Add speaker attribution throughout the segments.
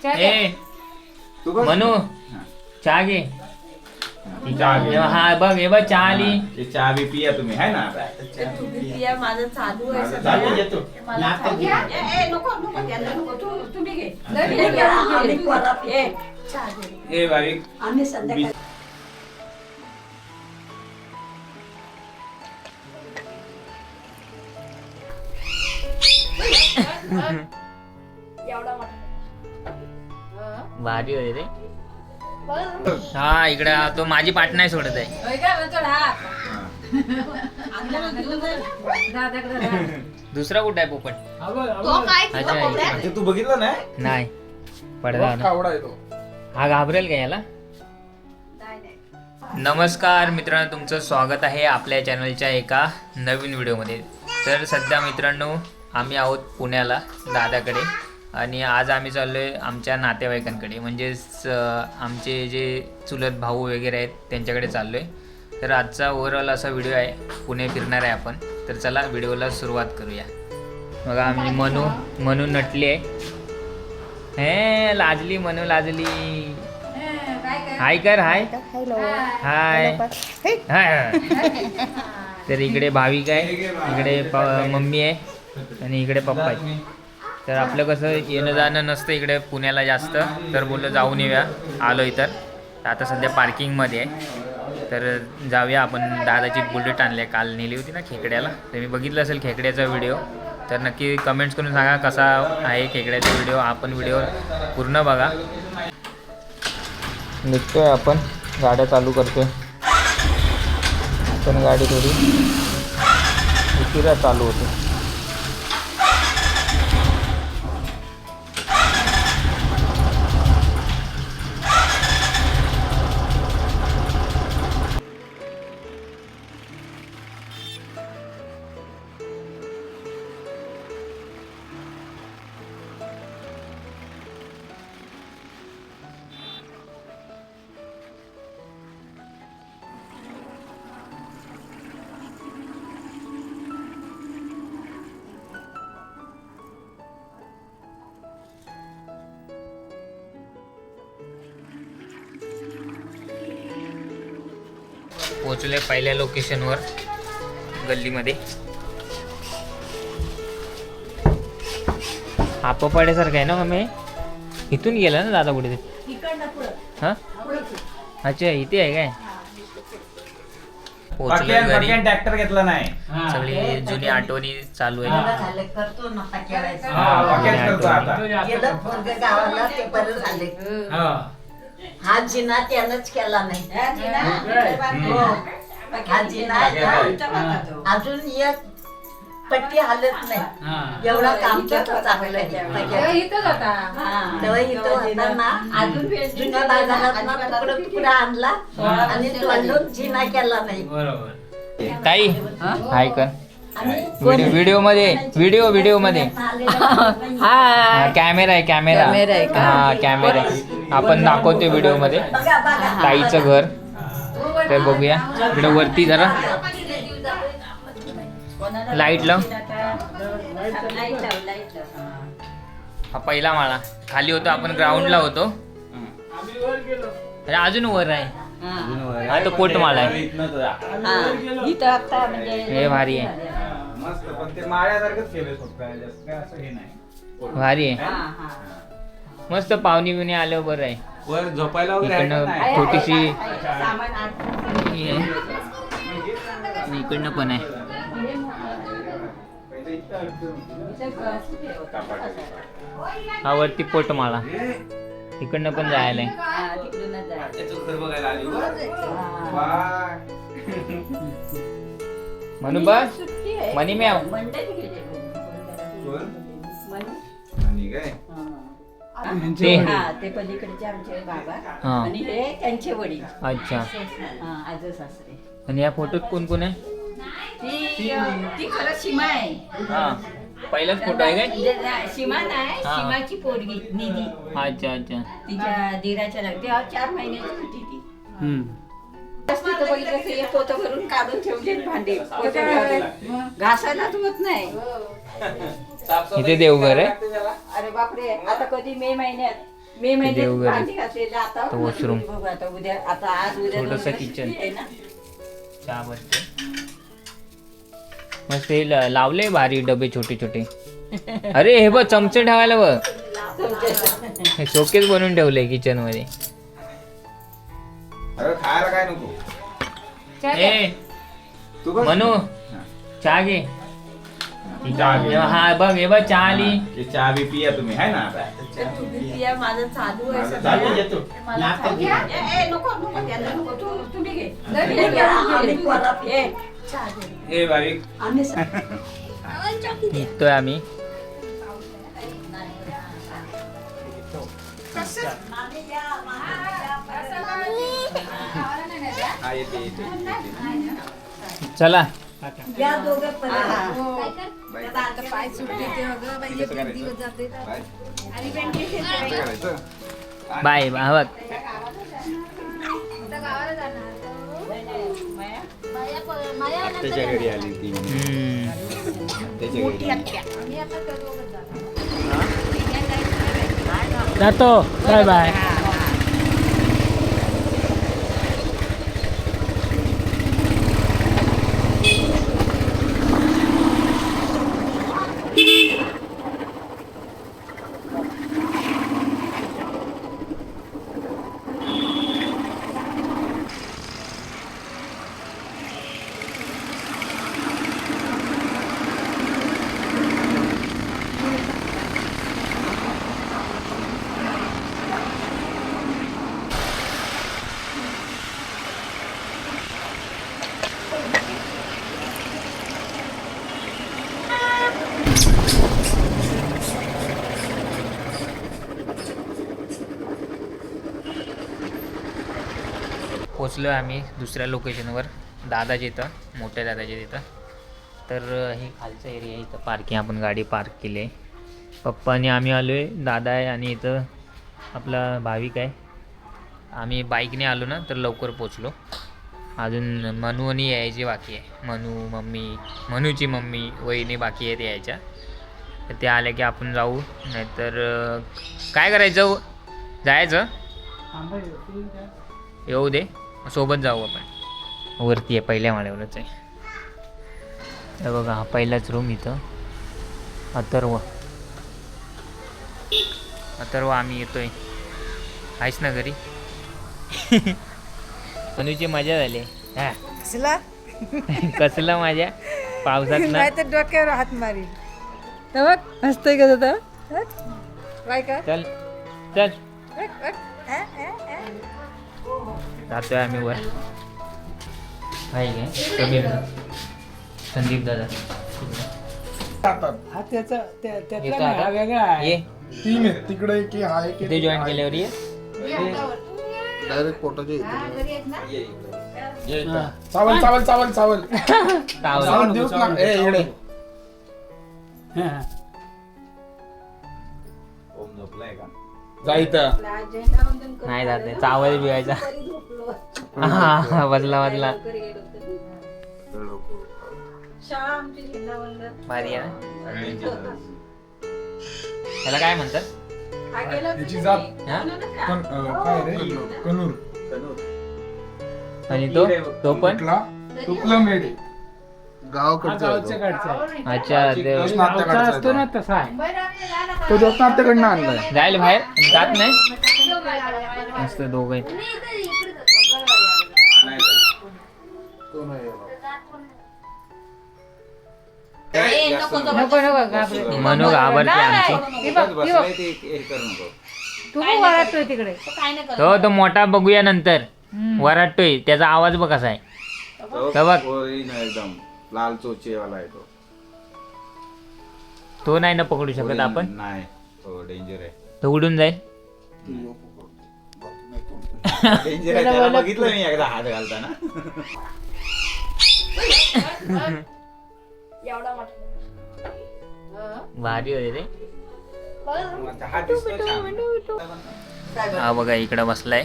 Speaker 1: ए मनू चहा घे. हा बघ हे बघ चहा आली.
Speaker 2: चहा बी पिया तुम्ही है ना.
Speaker 3: माझं चालू आहे.
Speaker 2: ए भाविक
Speaker 3: आम्ही संध्याकाळी
Speaker 1: भारी होय रे. हा इकडे तो माझी पाठ नाही सोडत आहे. दुसरा कुठे आहे पोपट?
Speaker 2: अच्छा तू बघितलं
Speaker 1: नाही पडदा हा घाबरेल का याला? नमस्कार मित्रांनो, तुमचं स्वागत आहे आपल्या चॅनलच्या एका नवीन व्हिडिओमध्ये. तर सध्या मित्रांनो आम्ही आहोत पुण्याला दादाकडे आणि आज आम्ही चाललो आहे आमच्या नातेवाईकांकडे, म्हणजेच आमचे जे चुलत भाऊ वगैरे आहेत त्यांच्याकडे चाललो आहे. तर आजचा ओव्हरऑल असा व्हिडिओ आहे, पुणे फिरणार आहे आपण. तर चला व्हिडिओला सुरुवात करूया. बघा आम्ही मनू नटली आहे. हे लाजली मनू लाजली. हाय कर हाय हाय हाय. तर इकडे भाविक आहे, इकडे मम्मी आहे आणि इकडे पप्पा आहे. तर आपलं कसं येणं जाणं नसतं इकडे पुण्याला जास्त, तर बोललं जाऊन येऊया. आलो इतर आता सध्या पार्किंगमध्ये आहे. तर जाऊया आपण. दादाची बुलेट आणली आहे, काल नेली होती ना खेकड्याला. तर मी बघितलं असेल खेकड्याचा व्हिडिओ, तर नक्की कमेंट्स करून सांगा कसा आहे खेकड्याचा व्हिडिओ. आपण व्हिडिओ पूर्ण बघा. निघतोय आपण, गाड्या चालू करतोय. पण गाडी थोडी उशिरा चालू होते. पोचले पहिल्या लोकेशनवर, गल्लीमध्ये. आपोपाड्यासारखं आहे ना मम्मी. इथून गेला ना दादा कुठे? हा अच्छा इथे आहे काय? पोचले घरी.
Speaker 2: ट्रॅक्टर घेतला नाही.
Speaker 1: सगळी जुनी आठवणी चालू आहे.
Speaker 3: हा जिना त्यानंच केला नाही. हा जिना अजून एक पट्टी हालत नाही. एवढा काम चांगलं आहे. तेव्हा इथं होता ना, अजून जुन्या बाजारात तुकडा आणला आणि तो जिना केला नाही.
Speaker 1: ताई हाय कर. व्हिडिओ मध्ये कॅमेरा आहे. हा कॅमेरा आहे. आपण दाखवतो व्हिडिओ मध्ये ताईचं घर. तर बघूया इकडे वरती जरा लाईट लाव. हा पहिला माळा. खाली होतो आपण, ग्राउंडला होतो. अजून वर आहे. हा तो पोटमाळा आहे. हे भारी आहे.
Speaker 2: मस्त, पण ते माळ्यासारखंच केलंय फक्त, जास्त काय असं हे नाही.
Speaker 1: भारी आहे. मस्त पाहुणे बिवणे आल्यावर बरं आहे.
Speaker 2: वर झोपायला वगैरे आहे का नाही?
Speaker 1: छोटीशी इकडनं पण आहे. हा वरती पोटमाळा. इकडनं पण जायला आहे.
Speaker 2: घर बघायला आली वा.
Speaker 1: म्हणून बस मनी म्याव.
Speaker 3: ते पलीकडचे आमचे बाबा आणि हे त्यांचे वडील.
Speaker 1: अच्छा.
Speaker 3: आजो सासरे.
Speaker 1: आणि या फोटोत कोण कोण आहे?
Speaker 3: ती खरं सीमा आहे.
Speaker 1: हा पहिलाच फोटो आहे काय?
Speaker 3: सीमा नाही, सीमाची पोरगी निधी.
Speaker 1: अच्छा अच्छा.
Speaker 3: तिच्या दिराच्या लग्न 4 महिन्याची होती ती. पोतं भरून काढून ठेवले भांडे. घासायला होत नाही.
Speaker 1: इथे देवघर आहे.
Speaker 3: अरे बापरे, आता कधी मे महिन्यात मे महिन्यात
Speaker 1: देवघर.
Speaker 3: भांडी घातलेली आता
Speaker 1: तो वॉशरूम.
Speaker 3: बघू आता उद्या आता आज उद्या
Speaker 1: छोटंसं
Speaker 3: दोन दिवस
Speaker 1: किचन.
Speaker 3: आहे ना.
Speaker 1: चहा बनते मस्त. हे लावले भारी डबे छोटे छोटे. अरे हे बघ चमचे ठेवायला बघ. हे शोकेस बनवून ठेवले किचन मध्ये.
Speaker 2: अरे खायला काय नको
Speaker 1: ए
Speaker 2: तू बस.
Speaker 1: मनू
Speaker 2: हा.
Speaker 1: चहा घे.
Speaker 2: चहा घे.
Speaker 1: हा बघ हे बघ चहा आली.
Speaker 2: हे चहा बी पिया तुम्ही है ना आता
Speaker 3: तू बी पिया, माझं चालू आहे
Speaker 2: माझं
Speaker 3: सध्या.
Speaker 2: चालू आहे, येतो.
Speaker 3: मला खाऊ घ्या. नको नको त्यांना नको. तुम्ही घे. आम्ही परत ये. चहा घे.
Speaker 2: हे भाविक
Speaker 3: आम्ही
Speaker 1: निघतोय आम्ही.
Speaker 2: हा येते येते
Speaker 1: चला
Speaker 3: या दोघं पण.
Speaker 2: बाय.
Speaker 4: पाय सुटले ते अगं बाई,
Speaker 2: कसं
Speaker 4: एक दिवस जाते
Speaker 2: करायचं? बाय.
Speaker 4: आणि भेंडी
Speaker 2: कसं करायचं?
Speaker 1: बाय हा बघ.
Speaker 4: आता गावाला जाणार
Speaker 2: त्याच्या घरी आली ती त्याच्या घरी
Speaker 4: आम्ही आता करू
Speaker 1: जातो. Bye bye. पोचलो आम्ही दुसऱ्या लोकेशनवर, दादाच्या इथं, मोठ्या दादाच्या तिथं. तर हे खालचा एरिया आहे, इथं पार्किंग आपण गाडी पार्क केली आहे. पप्पा आणि आम्ही आलो आहे, दादा आहे आणि इथं आपला भाविक आहे. आम्ही बाईकने आलो ना तर लवकर पोचलो. अजून मनू आणि यायची बाकी आहे. मनूची मम्मी वहिनी बाकी आहेत यायच्या. तर ते आले की आपण जाऊ, नाहीतर काय करायचं, जायचं येऊ दे सोबत जाऊ आपण. वरती आहे, पहिल्या माळ्यावरच आहे. हे बघा हा पहिलाच रूम. इथं अथर्व आम्ही येतोय. आहेस ना घरी? मनूची मजा झाली. हा
Speaker 4: कसला
Speaker 1: कसला माझ्या पावसात ना.
Speaker 4: नाही तर डोक्यावर हात मारी तर बघ हसतोय का दादा. बाय का
Speaker 1: चल चल
Speaker 4: बघ, बघ.
Speaker 1: जातोय आम्ही वर. आहे काय समीर, संदीप दादा
Speaker 5: हा त्याचा
Speaker 1: येतो
Speaker 5: त्यातला नाही,
Speaker 1: आता?
Speaker 5: हा वेगळा आहे.
Speaker 1: ये
Speaker 5: तीन आहेत तिकडे की हा एक
Speaker 1: इथे जॉईन केल्यावर ये.
Speaker 5: डायरेक्ट पोटाचे
Speaker 2: ये इकडं.
Speaker 5: हा. चावल चावल चावल चावल
Speaker 1: तावलं.
Speaker 5: चावल देऊच ना ए इकडे
Speaker 2: ओम झोपलाय का?
Speaker 5: जायचं
Speaker 1: नाही जात आहे. चावल बिवायचा. हा बदला भारी आहे ना. त्याला काय म्हणतात?
Speaker 5: याची जात
Speaker 1: हा?
Speaker 5: काय रे कनूर
Speaker 1: आणि तो पण
Speaker 5: कुठला तुपला मेड
Speaker 6: गावाकडचा
Speaker 1: अच्छा ते
Speaker 5: असतो ना तसा आहे तो जोतनाट्याकडनं आणलाय
Speaker 1: जाईल बाहेर जात नाही. मस्त दोघं
Speaker 2: नाही
Speaker 5: तो नाही
Speaker 4: नको नको घाबरत.
Speaker 1: मनू घाबरते आमची.
Speaker 2: इथंच बसलाय ते हे करू नको.
Speaker 4: तू पण वळतोय तिकडे
Speaker 1: तो मोठा बघूया नंतर. वराटतोय, त्याचा आवाज बघ कसा आहे.
Speaker 2: तो
Speaker 1: बघ.
Speaker 2: original एकदम लाल चोचेवाला आहे तो.
Speaker 1: तो नाही ना पकडू शकत आपण.
Speaker 2: नाही तो डेंजर आहे.
Speaker 1: तो उडून जाईल.
Speaker 2: डेंजर आहे त्याला बघितलं मी एकदा हात घालताना.
Speaker 1: भारी होते ते.
Speaker 2: हा दिसतो छान.
Speaker 1: हा बघा इकडं बसलाय.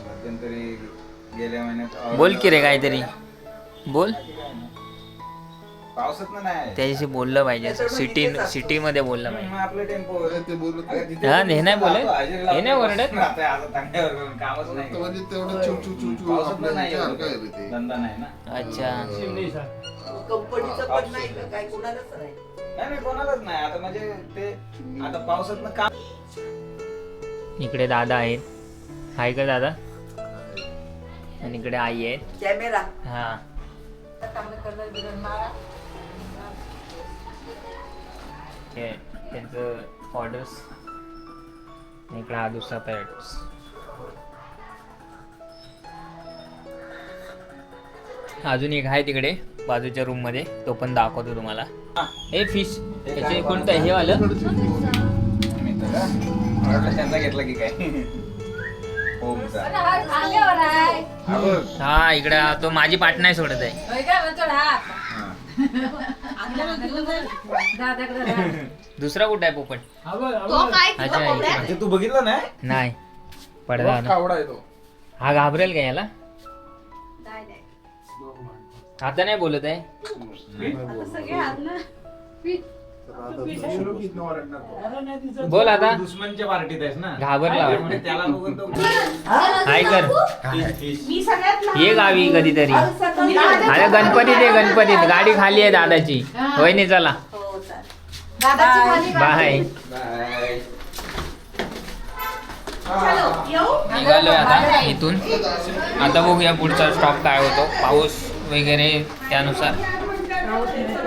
Speaker 2: मध्यंतरी गेल्या महिन्यात
Speaker 1: बोल की रे काहीतरी बोल.
Speaker 2: पावसात नाही
Speaker 1: त्याच्याशी बोललं पाहिजे सिटीमध्ये बोललं पाहिजे.
Speaker 2: मग आपलं टेम्पो
Speaker 6: ते बोलत नाही.
Speaker 1: हा हे नाही बोलत हे नाही ओरडत.
Speaker 2: आता चांगल्यावर करून कामच नाही.
Speaker 6: म्हणजे तेवढं चिव चिव चिव चिव
Speaker 2: पावसात
Speaker 6: आपल्या
Speaker 2: नाही
Speaker 6: विचार
Speaker 2: एवढं
Speaker 6: काय रे ते.
Speaker 2: धंदा नाही ना.
Speaker 1: अच्छा
Speaker 3: कंपनीचं पण नाही का? काय कुणालाच नाही.
Speaker 2: नाही कोणालाच नाही आता म्हणजे ते आता पावसात काम.
Speaker 1: इकडे दादा आहेत. हाय का दादा? आणि इकडे आई आहेत.
Speaker 3: कॅमेरा
Speaker 1: हा हे त्यांचं ऑर्डर्स. इकडे हा दुसरा पॅरेट्स. अजून एक आहे तिकडे बाजूच्या रूम मध्ये, तो पण दाखवतो तुम्हाला. हे फिश याचे कोणतं हे वालं?
Speaker 2: त्यांचा घेतला की काय होमचा.
Speaker 1: हा इकडे तो माझी पाठ नाही सोडत आहे. दुसरा कुठं आहे पोपट? अच्छा
Speaker 2: म्हणजे तू बघितलं ना
Speaker 1: नाही पडदा ना.
Speaker 6: कावडा येतो.
Speaker 1: हा घाबरेल का याला? आता नाही बोलत आहे. बोल आता.
Speaker 2: दुश्मनच्या पार्टीत आहेस ना.
Speaker 1: घाबरला
Speaker 2: त्यामुळे त्याला बघून तो
Speaker 1: काय कर ये गावी कधीतरी. अरे गणपतीत गाडी खाली आहे दादाची. होय नाही चला बाय. निघालोय आता इथून. आता बघूया पुढचा स्टॉप काय होतो. पाऊस वगैरे त्यानुसार.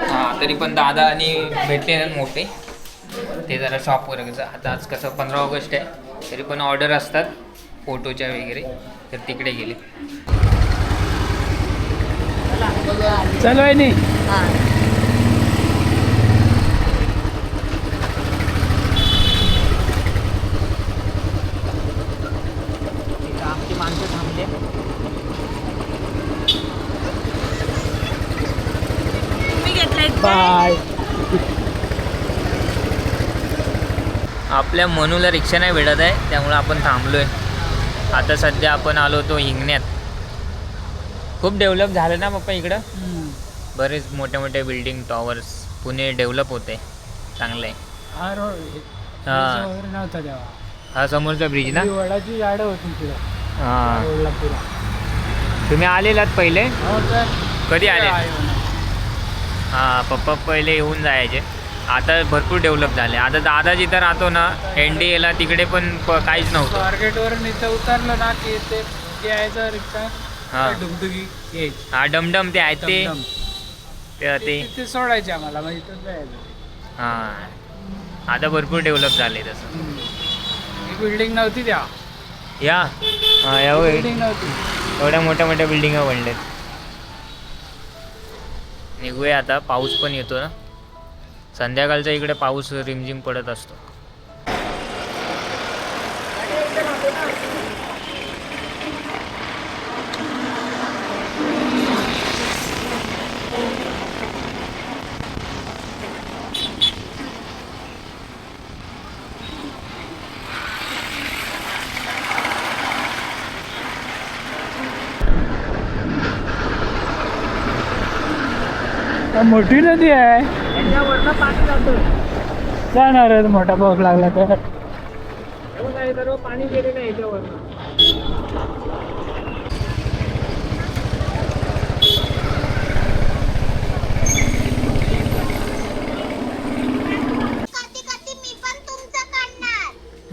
Speaker 1: हा तरी पण दादा आणि भेटले ना मोठे ते जरा शॉपवर आता आज कसं 15 ऑगस्ट आहे तरी पण ऑर्डर असतात फोटोच्या वगैरे तर तिकडे गेले.
Speaker 5: चल वहिनी.
Speaker 1: आमची माणसं थांबले.
Speaker 5: बाय.
Speaker 1: आपल्या मनूला रिक्षा नाही भेटत आहे त्यामुळे आपण थांबलोय. आता सध्या आपण आलो होतो हिंगण्यात. खूप डेव्हलप झालं ना पप्पा इकडं. बरेच मोठे मोठे बिल्डिंग टॉवर्स. पुणे डेव्हलप होते चांगलं आहे.
Speaker 5: हा रोड
Speaker 1: हा.
Speaker 5: वगैरे नव्हता तेव्हा.
Speaker 1: हा समोरचा ब्रिज ना.
Speaker 5: ही वडाची झाडं होती तिकडे
Speaker 1: हा
Speaker 5: रोडला पुरा.
Speaker 1: तुम्ही आलेलात पहिले?
Speaker 5: हो तर
Speaker 1: कधी आले? हा पप्पा पहिले येऊन जायचे. आता भरपूर डेव्हलप झाले. आता दादा जिथं राहतो ना NDAला तिकडे पण काहीच नव्हतं.
Speaker 5: स्वारगेटवरून इथं उतरलं ना की ते यायचं रिक्षा.
Speaker 1: हा.
Speaker 5: डुगडुगी यायची.
Speaker 1: हा डमडम ते आहेत ते
Speaker 5: दमदम.
Speaker 1: ते
Speaker 5: ते सोडायचे आम्हाला मग इथं जायचं.
Speaker 1: हा आता भरपूर डेव्हलप झाले तसं.
Speaker 5: ही बिल्डिंग नव्हती तेव्हा.
Speaker 1: या हा या होय.
Speaker 5: बिल्डिंग नव्हती.
Speaker 1: एवढ्या मोठ्या मोठ्या बिल्डिंगा बनल्यात. निघूया आता. पाऊस पण येतो ना संध्याकाळचा. इकडे पाऊस रिमझिम पडत असतो.
Speaker 5: मोठी नदी आहे. जाणार मोठा पाऊस लागला तर. पाणी गेले नाही याच्यावरनं.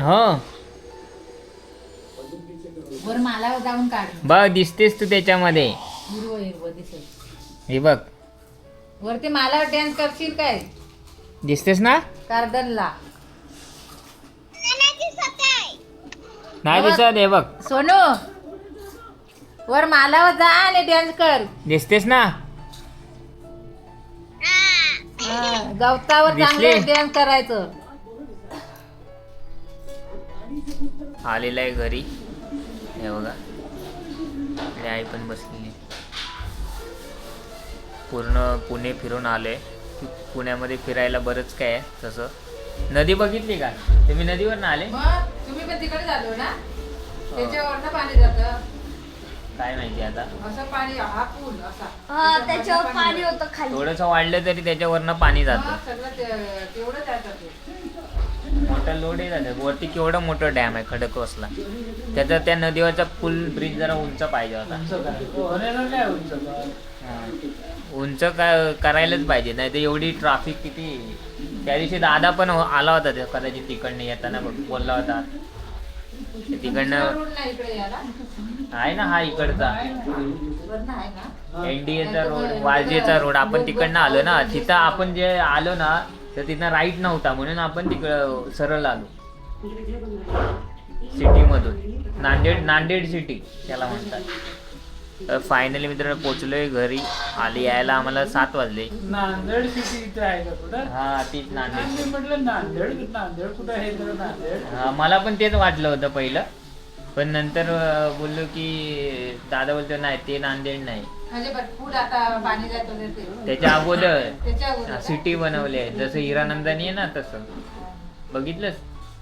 Speaker 1: हो
Speaker 4: वर मालावर जाऊन काढ.
Speaker 1: बघ दिसतेस तू त्याच्यामध्ये.
Speaker 4: हिरवं हिरवं दिसेल.
Speaker 1: हे बघ
Speaker 4: वरती मालावर डान्स करशील काय?
Speaker 1: दिसतेस ना.
Speaker 4: कार्दनला
Speaker 1: नाही दिसत. हे बघ
Speaker 4: सोनू वर मालावर जा आणि डान्स कर.
Speaker 1: दिसतेस ना.
Speaker 4: गवतावर
Speaker 1: दिसली?
Speaker 4: चांगलं डान्स करायचं.
Speaker 1: आलेला आहे घरी. हे बघा आणि आई पण बसलेली. पूर्ण पुणे फिरून आलोय. पुण्यामध्ये फिरायला बरंच काय आहे तसं. नदी बघितली का तुम्ही? नदीवर ना आले.
Speaker 4: मग तुम्ही पण तिकडे झालो ना त्याच्यावरनं पाणी जातं.
Speaker 1: काय माहिती आता.
Speaker 4: असं पाणी हा पूल असा
Speaker 7: हा त्याच्यावर पाणी होतं खाली.
Speaker 1: थोडंसं वाढलं तरी त्याच्यावरनं पाणी जातं.
Speaker 4: सगळं तेवढं त्याचं ते
Speaker 1: मोठा लोड जातं. वरती केवढं मोठं डॅम आहे खडकवासला. त्याचा त्या नदीवरचा पूल ब्रिज जरा उंच पाहिजे होता. उंच काय करायलाच पाहिजे, नाही तर एवढी ट्रॅफिक किती. त्या दिवशी दादा पण आला होता ते कदाचित तिकडनं येताना बघ बोलला होता. तिकडनं
Speaker 4: रोड नाही इकडे याला
Speaker 1: आहे ना हा इकडचा
Speaker 3: वरनं आहे ना
Speaker 1: एनडीएचा रोड, वाजेचा रोड. आपण तिकडनं आलो ना, तिथं आपण जे आलो ना तर तिथं राईट नव्हता म्हणून आपण तिकडं सरळ आलो सिटीमधून. नांदेड सिटी त्याला म्हणतात. तर फायनली मित्रांनो पोचलोय घरी. आली यायला आम्हाला 7 वाजले.
Speaker 5: नांदेड सिटी इथे आहे का कुठं?
Speaker 1: हा तीच नांदेड.
Speaker 5: मी म्हटलं नांदेड कुठं आहे तर नांदेड.
Speaker 1: हा मला पण तेच वाटलं होतं पहिलं, पण नंतर बोललो की दादा बोलतो नाही ते नांदेड नाही,
Speaker 4: म्हणजे पूल आता पाणी जात होते
Speaker 1: त्याच्या अगोदर
Speaker 4: त्याच्या
Speaker 1: सिटी बनवली आहे. जसं हिरानंदानी आहे ना तसं. बघितलंस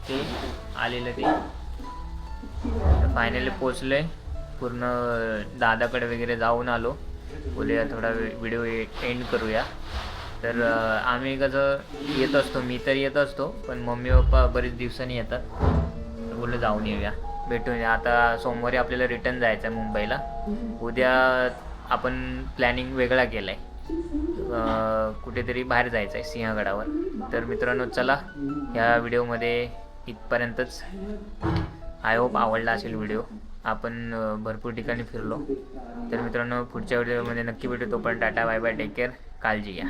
Speaker 1: ते आलेलं ते. फायनली पोचलोय. पूर्ण दादाकडे वगैरे जाऊन आलो. बोलूया थोडा व्हिडिओ एंड करूया. तर आम्ही कसं येत असतो, मी तर येत असतो, पण मम्मी पप्पा बरेच दिवसांनी येतात. तर बोललो जाऊन येऊया, भेटून या. आता सोमवारी आपल्याला रिटर्न जायचं आहे मुंबईला. उद्या आपण प्लॅनिंग वेगळा केला आहे, कुठेतरी बाहेर जायचं आहे सिंहगडावर. तर मित्रांनो चला ह्या व्हिडिओमध्ये इथपर्यंतच. आय होप आवडला असेल व्हिडिओ. आपण भरपूर ठिकाणी फिरलो. तर मित्रांनो पुढच्या व्हिडिओमध्ये नक्की भेटू. तोपर्यंत tata bye bye, take care, काळजी घ्या.